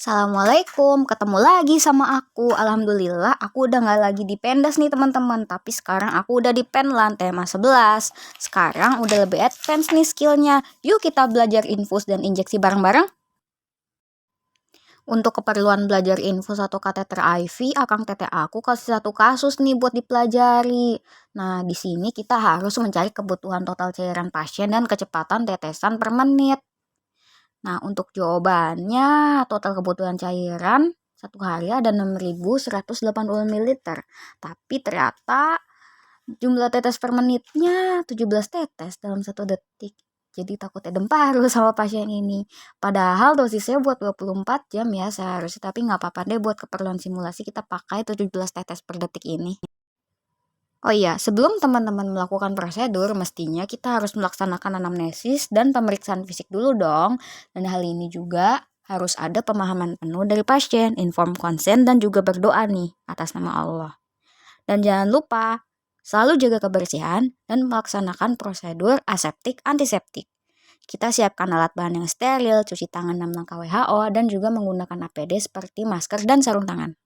Assalamualaikum, ketemu lagi sama aku. Alhamdulillah, aku udah gak lagi di pendas nih teman-teman. Tapi sekarang aku udah di penlan tema 11. Sekarang udah lebih advance nih skillnya. Yuk kita belajar infus dan injeksi bareng-bareng. Untuk keperluan belajar infus atau kateter IV, akang teteh aku kasih satu kasus nih buat dipelajari. Nah, di sini kita harus mencari kebutuhan total cairan pasien dan kecepatan tetesan per menit. Nah, untuk jawabannya, total kebutuhan cairan satu hari ada 6.180 ml. Tapi ternyata jumlah tetes per menitnya 17 tetes dalam 1 detik. Jadi takut edem paru sama pasien ini. Padahal dosisnya buat 24 jam ya seharusnya. Tapi nggak apa-apa deh, buat keperluan simulasi kita pakai 17 tetes per detik ini. Oh iya, sebelum teman-teman melakukan prosedur, mestinya kita harus melaksanakan anamnesis dan pemeriksaan fisik dulu dong. Dan hal ini juga harus ada pemahaman penuh dari pasien, inform consent, dan juga berdoa nih atas nama Allah. Dan jangan lupa, selalu jaga kebersihan dan melaksanakan prosedur aseptik antiseptik. Kita siapkan alat bahan yang steril, cuci tangan 6 langkah WHO, dan juga menggunakan APD seperti masker dan sarung tangan.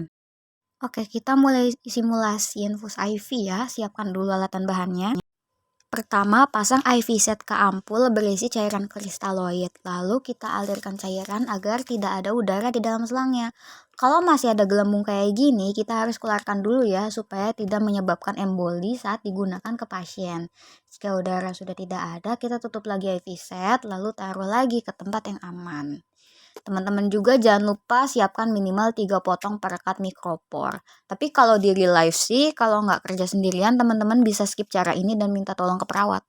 Oke, kita mulai simulasi infus IV ya. Siapkan dulu alatan bahannya. Pertama, pasang IV set ke ampul berisi cairan kristaloid. Lalu kita alirkan cairan agar tidak ada udara di dalam selangnya. Kalau masih ada gelembung kayak gini, kita harus keluarkan dulu ya supaya tidak menyebabkan emboli saat digunakan ke pasien. Jika udara sudah tidak ada, kita tutup lagi IV set lalu taruh lagi ke tempat yang aman. Teman-teman juga jangan lupa siapkan minimal 3 potong perekat mikropor. Tapi kalau di real life sih, kalau nggak kerja sendirian, teman-teman bisa skip cara ini dan minta tolong ke perawat.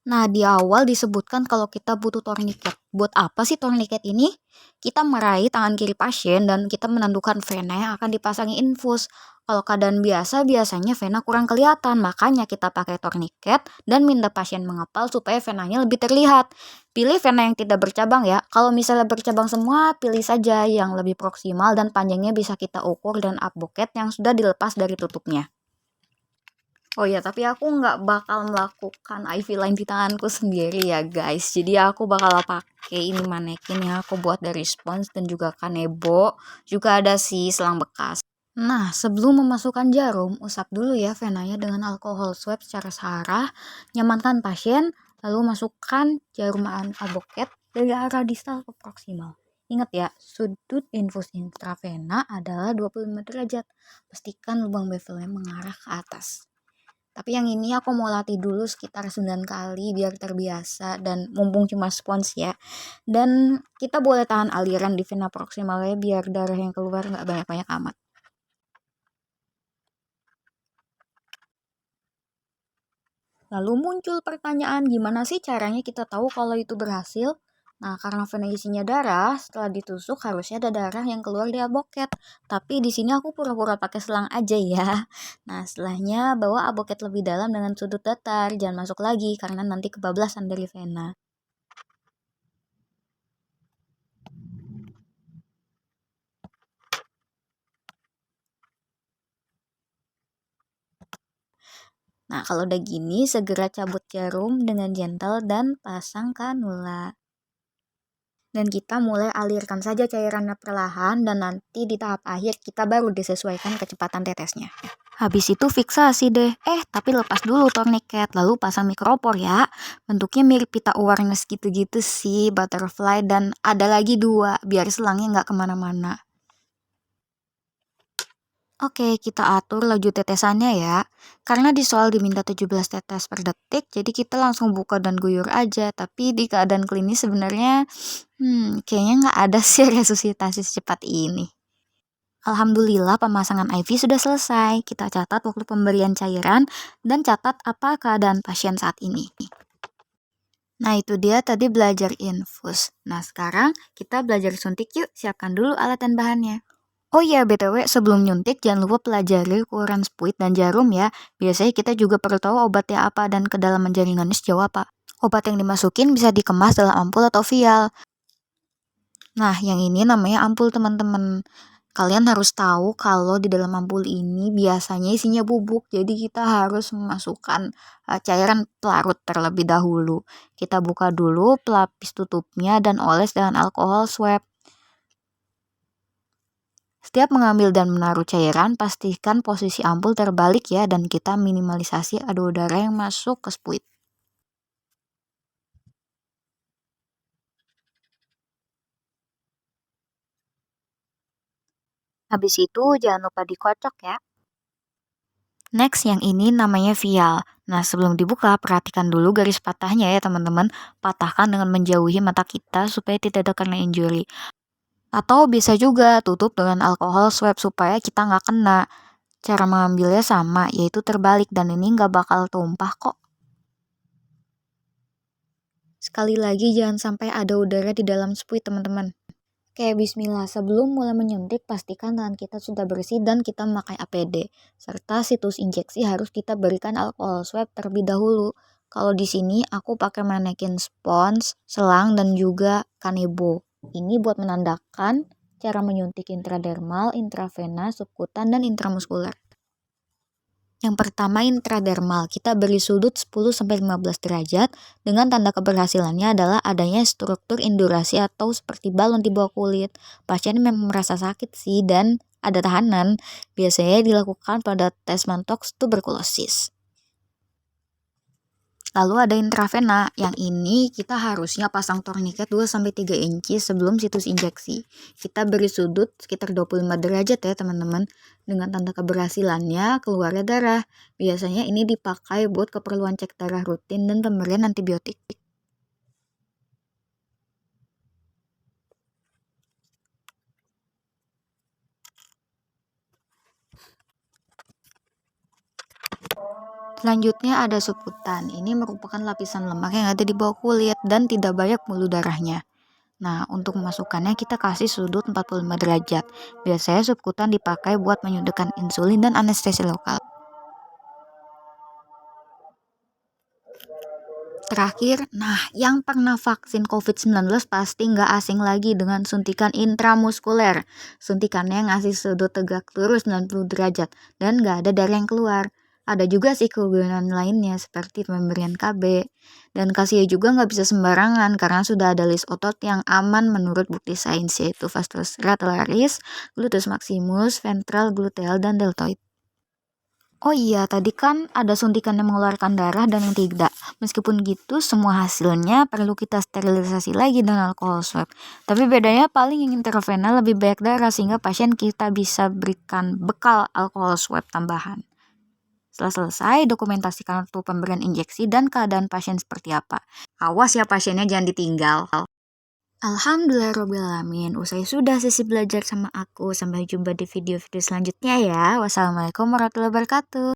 Nah, di awal disebutkan kalau kita butuh tourniquet. Buat apa sih tourniquet ini? Kita meraih tangan kiri pasien dan kita menentukan vena yang akan dipasangi infus. Kalau keadaan biasa, biasanya vena kurang kelihatan. Makanya kita pakai tourniquet dan minta pasien mengepal supaya venanya lebih terlihat. Pilih vena yang tidak bercabang ya. Kalau misalnya bercabang semua, pilih saja yang lebih proksimal dan panjangnya bisa kita ukur dan advocate yang sudah dilepas dari tutupnya. Oh ya, tapi aku nggak bakal melakukan IV line di tanganku sendiri ya guys. Jadi aku bakal pakai ini manekin yang aku buat dari Spons dan juga Kanebo. Juga ada sih selang bekas. Nah, sebelum memasukkan jarum, usap dulu ya venanya dengan alkohol swab secara searah. Nyamankan pasien, lalu masukkan jarum advocate dari arah distal ke proksimal. Ingat ya, sudut infus intravena adalah 25 derajat. Pastikan lubang bevelnya mengarah ke atas. Tapi yang ini aku mau latih dulu sekitar 9 kali biar terbiasa dan mumpung cuma spons ya. Dan kita boleh tahan aliran di vena proksimalnya biar darah yang keluar nggak banyak-banyak amat. Lalu muncul pertanyaan, gimana sih caranya kita tahu kalau itu berhasil? Nah, karena vena isinya darah, setelah ditusuk harusnya ada darah yang keluar di aboket. Tapi di sini aku pura-pura pakai selang aja ya. Nah, setelahnya bawa aboket lebih dalam dengan sudut datar, jangan masuk lagi karena nanti kebablasan dari vena. Nah, kalau udah gini, segera cabut jarum dengan gentle dan pasang kanula. Dan kita mulai alirkan saja cairannya perlahan dan nanti di tahap akhir kita baru disesuaikan kecepatan tetesnya. Habis itu fiksasi deh. Tapi lepas dulu tourniquet, lalu pasang mikropor ya. Bentuknya mirip pita awareness gitu-gitu sih, butterfly, dan ada lagi 2 biar selangnya nggak kemana-mana. Oke, kita atur laju tetesannya ya. Karena di soal diminta 17 tetes per detik, jadi kita langsung buka dan guyur aja. Tapi di keadaan klinis sebenarnya, kayaknya nggak ada sih resusitasi secepat ini. Alhamdulillah pemasangan IV sudah selesai. Kita catat waktu pemberian cairan dan catat apa keadaan pasien saat ini. Nah, itu dia tadi belajar infus. Nah, sekarang kita belajar suntik yuk. Siapkan dulu alat dan bahannya. Oh iya, BTW sebelum nyuntik jangan lupa pelajari ukuran spuit dan jarum ya. Biasanya kita juga perlu tahu obatnya apa dan kedalaman jaringannya sejauh apa. Obat yang dimasukin bisa dikemas dalam ampul atau vial. Nah, yang ini namanya ampul teman-teman. Kalian harus tahu kalau di dalam ampul ini biasanya isinya bubuk. Jadi kita harus memasukkan cairan pelarut terlebih dahulu. Kita buka dulu pelapis tutupnya dan oles dengan alkohol swab. Setiap mengambil dan menaruh cairan, pastikan posisi ampul terbalik ya, dan kita minimalisasi adu udara yang masuk ke spuit. Habis itu jangan lupa dikocok ya. Next, yang ini namanya vial. Nah, sebelum dibuka, perhatikan dulu garis patahnya ya teman-teman. Patahkan dengan menjauhi mata kita supaya tidak ada kena injury. Atau bisa juga tutup dengan alkohol swab supaya kita nggak kena. Cara mengambilnya sama, yaitu terbalik dan ini nggak bakal tumpah kok. Sekali lagi jangan sampai ada udara di dalam spuit teman-teman. Oke, bismillah. Sebelum mulai menyuntik, pastikan tangan kita sudah bersih dan kita memakai APD. Serta situs injeksi harus kita berikan alkohol swab terlebih dahulu. Kalau di sini aku pakai manekin spons, selang, dan juga kanebo. Ini buat menandakan cara menyuntik intradermal, intravena, subkutan, dan intramuskuler. Yang pertama intradermal, kita beri sudut 10-15 derajat dengan tanda keberhasilannya adalah adanya struktur indurasi atau seperti balon di bawah kulit. Pasien memang merasa sakit sih dan ada tahanan. Biasanya dilakukan pada tes mantox tuberkulosis. Lalu ada intravena, yang ini kita harusnya pasang torniket 2-3 inci sebelum situs injeksi. Kita beri sudut sekitar 25 derajat ya teman-teman. Dengan tanda keberhasilannya keluarnya darah. Biasanya ini dipakai buat keperluan cek darah rutin dan pemberian antibiotik. Selanjutnya ada subkutan. Ini merupakan lapisan lemak yang ada di bawah kulit dan tidak banyak pembuluh darahnya. Nah, untuk memasukkannya kita kasih sudut 45 derajat. Biasanya subkutan dipakai buat menyuntikkan insulin dan anestesi lokal. Terakhir, yang pernah vaksin COVID-19 pasti nggak asing lagi dengan suntikan intramuskuler. Suntikannya ngasih sudut tegak lurus 90 derajat dan nggak ada darah yang keluar. Ada juga sih kegunaan lainnya seperti pemberian KB. Dan kasih juga nggak bisa sembarangan karena sudah ada list otot yang aman menurut bukti sains yaitu vastus radialis, gluteus maximus, ventral gluteal, dan deltoid. Oh iya, tadi kan ada suntikan yang mengeluarkan darah dan yang tidak. Meskipun gitu, semua hasilnya perlu kita sterilisasi lagi dengan alkohol swab. Tapi bedanya paling yang intravena lebih banyak darah sehingga pasien kita bisa berikan bekal alkohol swab tambahan. Setelah selesai, dokumentasikan waktu pemberian injeksi dan keadaan pasien seperti apa. Awas ya pasiennya jangan ditinggal. Alhamdulillahirobbilalamin. Usai sudah sesi belajar sama aku. Sampai jumpa di video-video selanjutnya ya. Wassalamualaikum warahmatullahi wabarakatuh.